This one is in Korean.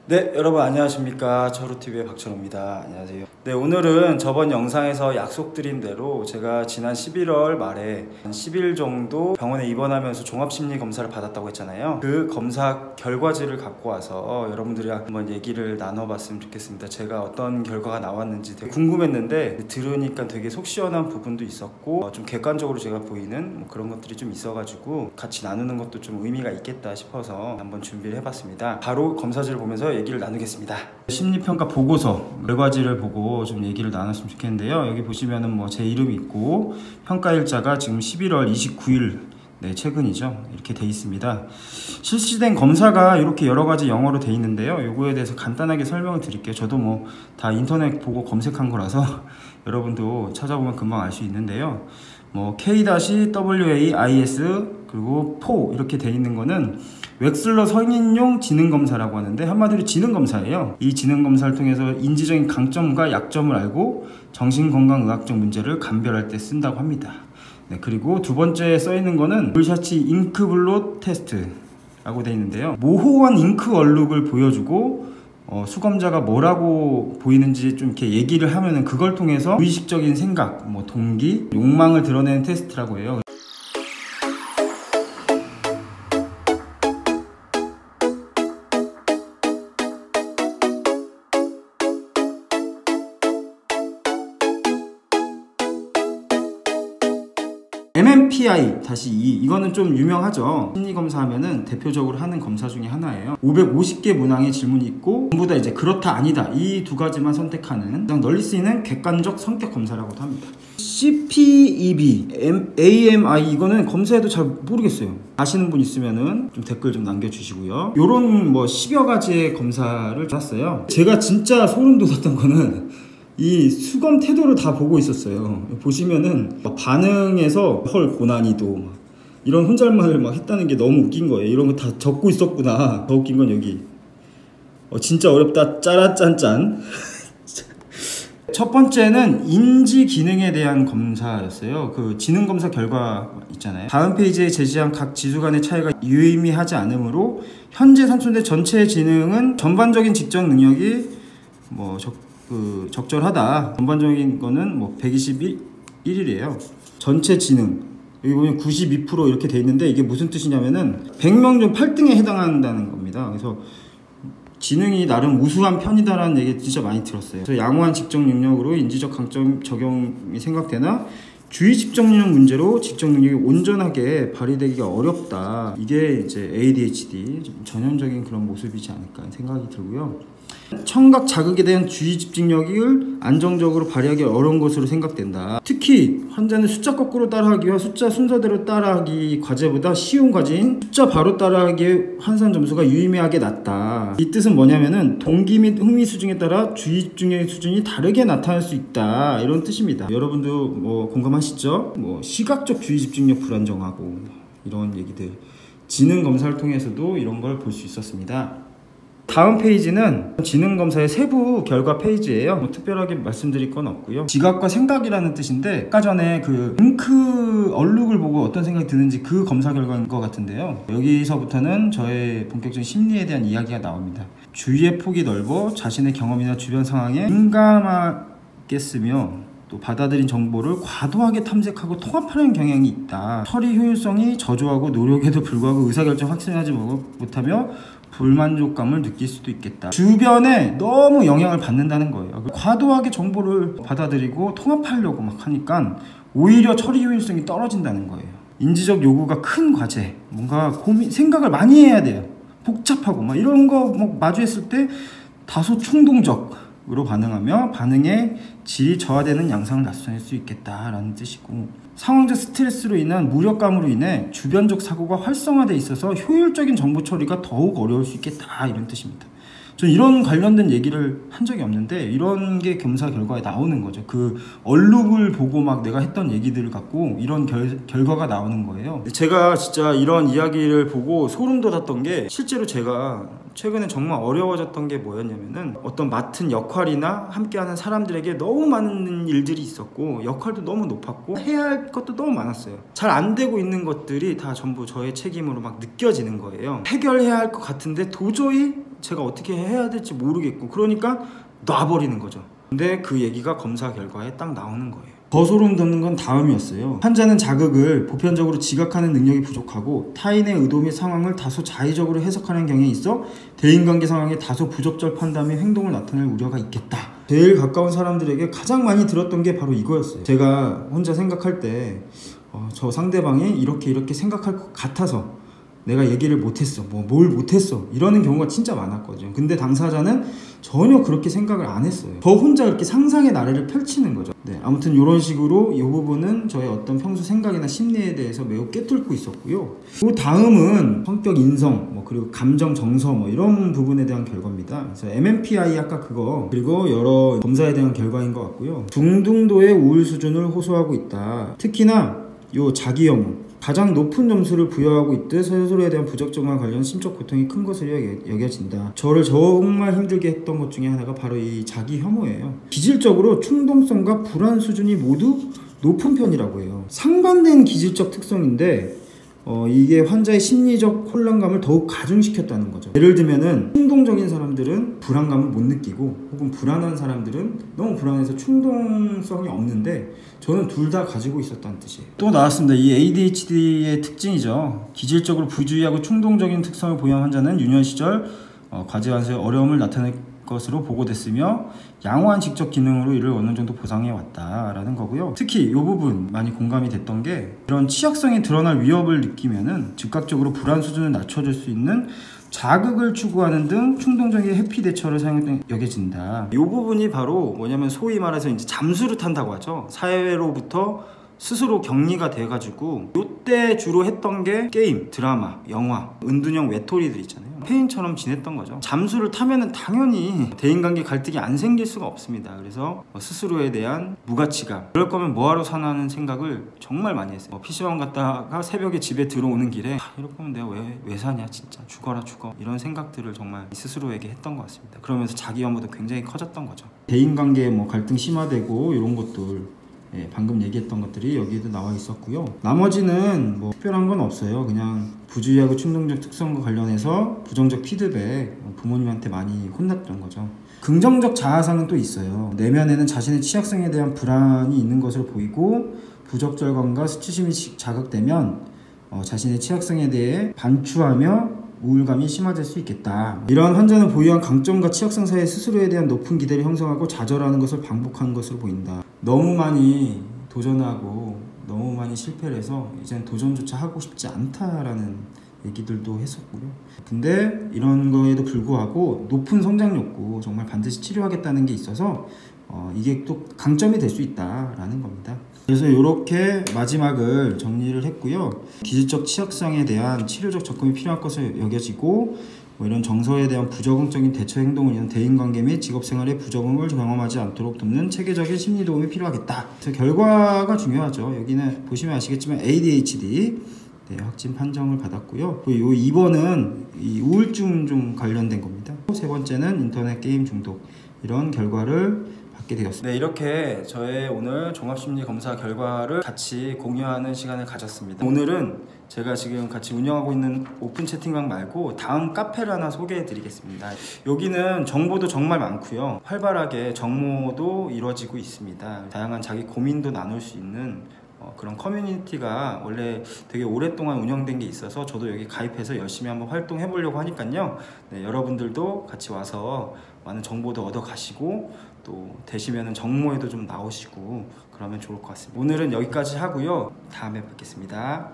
네, 여러분 안녕하십니까. 저루TV의 박찬호입니다. 안녕하세요. 네, 오늘은 저번 영상에서 약속드린 대로 제가 지난 11월 말에 한 10일 정도 병원에 입원하면서 종합심리검사를 받았다고 했잖아요. 그 검사 결과지를 갖고 와서 여러분들이랑 한번 얘기를 나눠봤으면 좋겠습니다. 제가 어떤 결과가 나왔는지 되게 궁금했는데 들으니까 되게 속 시원한 부분도 있었고 좀 객관적으로 제가 보이는 그런 것들이 좀 있어가지고 같이 나누는 것도 좀 의미가 있겠다 싶어서 한번 준비를 해봤습니다. 바로 검사지를 보면서 얘기를 나누겠습니다. 심리평가 보고서 결과지를 보고 좀 얘기를 나눴으면 좋겠는데요. 여기 보시면은 뭐 제 이름이 있고 평가일자가 지금 11월 29일 네, 최근이죠. 이렇게 돼 있습니다. 실시된 검사가 이렇게 여러 가지 영어로 돼 있는데요. 요거에 대해서 간단하게 설명을 드릴게요. 저도 뭐 다 인터넷 보고 검색한 거라서 여러분도 찾아보면 금방 알 수 있는데요. 뭐 K-WAIS 그리고 PO 이렇게 돼 있는 거는 웩슬러 성인용 지능검사라고 하는데 한마디로 지능검사예요. 이 지능검사를 통해서 인지적인 강점과 약점을 알고 정신건강의학적 문제를 감별할 때 쓴다고 합니다. 네, 그리고 두 번째에 써있는 거는 볼샤치 잉크블롯 테스트라고 되어 있는데요. 모호한 잉크 얼룩을 보여주고 수검자가 뭐라고 보이는지 좀 이렇게 얘기를 하면은 그걸 통해서 무의식적인 생각, 뭐 동기, 욕망을 드러내는 테스트라고 해요. MMPI-2 이거는 좀 유명하죠. 심리검사 하면은 대표적으로 하는 검사 중에 하나예요. 550개 문항의 질문이 있고 전부 다 이제 그렇다 아니다 이 두 가지만 선택하는 가장 널리 쓰이는 객관적 성격 검사라고도 합니다. CPEB, AMI 이거는 검사해도 잘 모르겠어요. 아시는 분 있으면은 좀 댓글 좀 남겨주시고요. 요런 뭐 10여 가지의 검사를 봤어요. 제가 진짜 소름 돋았던 거는 이 수검 태도를 다 보고 있었어요. 보시면은 반응에서 헐 고난이도 이런 혼잣말을 막 했다는 게 너무 웃긴 거예요. 이런 거 다 적고 있었구나. 더 웃긴 건 여기 진짜 어렵다 짜라짠짠. 첫 번째는 인지 기능에 대한 검사였어요. 그 지능 검사 결과 있잖아요. 다음 페이지에 제시한 각 지수 간의 차이가 유의미하지 않으므로 현재 산출된 전체 지능은 전반적인 직접 능력이 뭐 적절하다. 전반적인 거는 뭐 121이래요. 전체 지능 여기 보면 92% 이렇게 돼 있는데 이게 무슨 뜻이냐면은 100명 중 8등에 해당한다는 겁니다. 그래서 지능이 나름 우수한 편이다라는 얘기 진짜 많이 들었어요. 그래서 양호한 직접 능력으로 인지적 강점 적용이 생각되나 주의 집중 능력 문제로 직접 능력이 온전하게 발휘되기가 어렵다. 이게 이제 ADHD 전형적인 그런 모습이지 않을까 생각이 들고요. 청각 자극에 대한 주의 집중력을 안정적으로 발휘하기 어려운 것으로 생각된다. 특히 환자는 숫자 거꾸로 따라하기와 숫자 순서대로 따라하기 과제보다 쉬운 과제인 숫자 바로 따라하기의 환산 점수가 유의미하게 낮다. 이 뜻은 뭐냐면은 동기 및 흥미 수준에 따라 주의 집중력의 수준이 다르게 나타날 수 있다. 이런 뜻입니다. 여러분도 뭐 공감하시죠? 뭐 시각적 주의 집중력 불안정하고 이런 얘기들 지능 검사를 통해서도 이런 걸 볼 수 있었습니다. 다음 페이지는 지능검사의 세부 결과 페이지예요. 뭐 특별하게 말씀드릴 건 없고요. 지각과 생각이라는 뜻인데 아까 전에 그 잉크 얼룩을 보고 어떤 생각이 드는지 그 검사 결과인 것 같은데요. 여기서부터는 저의 본격적인 심리에 대한 이야기가 나옵니다. 주의의 폭이 넓어 자신의 경험이나 주변 상황에 민감하게 쓰며 또 받아들인 정보를 과도하게 탐색하고 통합하는 경향이 있다. 처리 효율성이 저조하고 노력에도 불구하고 의사결정 확신하지 못하며 불만족감을 느낄 수도 있겠다. 주변에 너무 영향을 받는다는 거예요. 과도하게 정보를 받아들이고 통합하려고 막 하니까 오히려 처리 효율성이 떨어진다는 거예요. 인지적 요구가 큰 과제, 뭔가 생각을 많이 해야 돼요. 복잡하고 막 이런 거 뭐 마주했을 때 다소 충동적으로 반응하며 반응의 질이 저하되는 양상을 나타낼 수 있겠다라는 뜻이고, 상황적 스트레스로 인한 무력감으로 인해 주변적 사고가 활성화돼 있어서 효율적인 정보 처리가 더욱 어려울 수 있겠다 이런 뜻입니다. 전 이런 관련된 얘기를 한 적이 없는데 이런 게 검사 결과에 나오는 거죠. 그 얼룩을 보고 막 내가 했던 얘기들을 갖고 이런 결과가 나오는 거예요. 제가 진짜 이런 이야기를 보고 소름 돋았던 게 실제로 제가 최근에 정말 어려워졌던 게 뭐였냐면은 어떤 맡은 역할이나 함께하는 사람들에게 너무 많은 일들이 있었고 역할도 너무 높았고 해야 할 것도 너무 많았어요. 잘 안 되고 있는 것들이 다 전부 저의 책임으로 막 느껴지는 거예요. 해결해야 할 것 같은데 도저히 제가 어떻게 해야 될지 모르겠고 그러니까 놔버리는 거죠. 근데 그 얘기가 검사 결과에 딱 나오는 거예요. 더 소름 돋는 건 다음이었어요. 환자는 자극을 보편적으로 지각하는 능력이 부족하고 타인의 의도 및 상황을 다소 자의적으로 해석하는 경향이 있어 대인관계 상황에 다소 부적절 판단 및 행동을 나타낼 우려가 있겠다. 제일 가까운 사람들에게 가장 많이 들었던 게 바로 이거였어요. 제가 혼자 생각할 때 저 상대방이 이렇게 생각할 것 같아서 내가 얘기를 못했어, 뭘 못했어 이러는 경우가 진짜 많았거든요. 근데 당사자는 전혀 그렇게 생각을 안 했어요. 저 혼자 이렇게 상상의 나래를 펼치는 거죠. 네, 아무튼 이런 식으로 이 부분은 저의 어떤 평소 생각이나 심리에 대해서 매우 꿰뚫고 있었고요. 그 다음은 성격 인성, 그리고 감정 정서 이런 부분에 대한 결과입니다. 그래서 MMPI 아까 그거 그리고 여러 검사에 대한 결과인 것 같고요. 중등도의 우울 수준을 호소하고 있다. 특히나 요 자기 혐오 가장 높은 점수를 부여하고 있듯 스스로에 대한 부적절과 관련 심적 고통이 큰 것으로 여겨진다. 저를 정말 힘들게 했던 것 중에 하나가 바로 이 자기 혐오예요. 기질적으로 충동성과 불안 수준이 모두 높은 편이라고 해요. 상반된 기질적 특성인데 이게 환자의 심리적 혼란감을 더욱 가중시켰다는 거죠. 예를 들면은 충동적인 사람들은 불안감을 못 느끼고 혹은 불안한 사람들은 너무 불안해서 충동성이 없는데 저는 둘 다 가지고 있었다는 뜻이에요. 또 나왔습니다. 이 ADHD의 특징이죠. 기질적으로 부주의하고 충동적인 특성을 보유한 환자는 유년 시절 과제 완수에 어려움을 나타낼 것으로 보고됐으며 양호한 직접 기능으로 이를 어느 정도 보상해 왔다라는 거고요. 특히 이 부분 많이 공감이 됐던 게 이런 취약성이 드러날 위협을 느끼면은 즉각적으로 불안 수준을 낮춰줄 수 있는 자극을 추구하는 등 충동적인 회피 대처를 여겨진다. 이 부분이 바로 뭐냐면 소위 말해서 이제 잠수를 탄다고 하죠. 사회로부터 스스로 격리가 돼가지고 이때 주로 했던 게 게임, 드라마, 영화, 은둔형 외톨이들 있잖아요. 페인처럼 지냈던 거죠. 잠수를 타면은 당연히 대인관계 갈등이 안 생길 수가 없습니다. 그래서 스스로에 대한 무가치감, 그럴 거면 뭐하러 사나는 생각을 정말 많이 했어요. PC방 갔다가 새벽에 집에 들어오는 길에 이럴 거면 내가 왜 사냐 진짜 죽어라 죽어 이런 생각들을 정말 스스로에게 했던 것 같습니다. 그러면서 자기 혐오도 굉장히 커졌던 거죠. 대인관계 갈등 심화되고 이런 것들 방금 얘기했던 것들이 여기에도 나와 있었고요. 나머지는 특별한 건 없어요. 그냥 부주의하고 충동적 특성과 관련해서 부정적 피드백, 부모님한테 많이 혼났던 거죠. 긍정적 자아상은 또 있어요. 내면에는 자신의 취약성에 대한 불안이 있는 것으로 보이고 부적절감과 수치심이 자극되면 자신의 취약성에 대해 반추하며 우울감이 심화될 수 있겠다. 이러한 환자는 보유한 강점과 취약성 사이에 스스로에 대한 높은 기대를 형성하고 좌절하는 것을 반복하는 것으로 보인다. 너무 많이 도전하고 너무 많이 실패를 해서 이젠 도전조차 하고 싶지 않다라는 얘기들도 했었고요. 근데 이런 거에도 불구하고 높은 성장 욕구, 정말 반드시 치료하겠다는 게 있어서 이게 또 강점이 될 수 있다라는 겁니다. 그래서 이렇게 마지막을 정리를 했고요. 기질적 취약성에 대한 치료적 접근이 필요할 것으로 여겨지고 이런 정서에 대한 부적응적인 대처 행동을 위한 대인관계 및 직업생활의 부적응을 경험하지 않도록 돕는 체계적인 심리 도움이 필요하겠다. 그래서 결과가 중요하죠. 여기는 보시면 아시겠지만 ADHD 확진 판정을 받았고요. 그리고 2번은 이 우울증 좀 관련된 겁니다. 세 번째는 인터넷 게임 중독, 이런 결과를 받게 되었습니다. 네, 이렇게 저의 오늘 종합심리검사 결과를 같이 공유하는 시간을 가졌습니다. 오늘은 제가 지금 같이 운영하고 있는 오픈 채팅방 말고 다음 카페를 하나 소개해 드리겠습니다. 여기는 정보도 정말 많고요. 활발하게 정모도 이루어지고 있습니다. 다양한 자기 고민도 나눌 수 있는 그런 커뮤니티가 원래 되게 오랫동안 운영된 게 있어서 저도 여기 가입해서 열심히 한번 활동해 보려고 하니까요. 네, 여러분들도 같이 와서 많은 정보도 얻어 가시고 또 되시면은 정모에도 좀 나오시고 그러면 좋을 것 같습니다. 오늘은 여기까지 하고요. 다음에 뵙겠습니다.